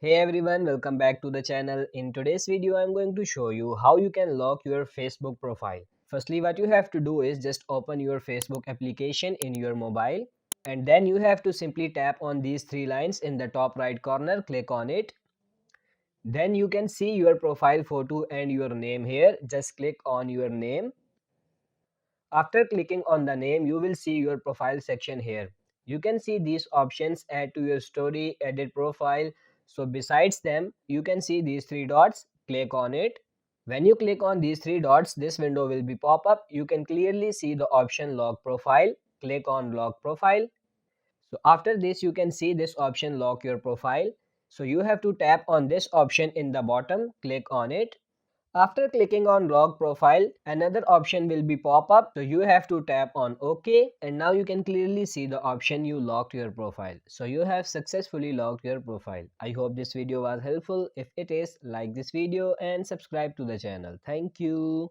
Hey everyone, welcome back to the channel. In today's video, I'm going to show you how you can lock your Facebook profile. Firstly, what you have to do is just open your Facebook application in your mobile, and then you have to simply tap on these three lines in the top right corner, click on it. Then you can see your profile photo and your name here. Just click on your name. After clicking on the name, you will see your profile section here. You can see these options: add to your story, edit profile. So besides them, you can see these three dots. Click on it. When you click on these three dots, this window will be pop up. You can clearly see the option lock profile. Click on lock profile. So after this, you can see this option lock your profile. So you have to tap on this option in the bottom. Click on it. After clicking on log profile, another option will be pop up. So you have to tap on OK, and now you can clearly see the option you locked your profile. So you have successfully locked your profile. I hope this video was helpful. If it is, like this video and subscribe to the channel. Thank you.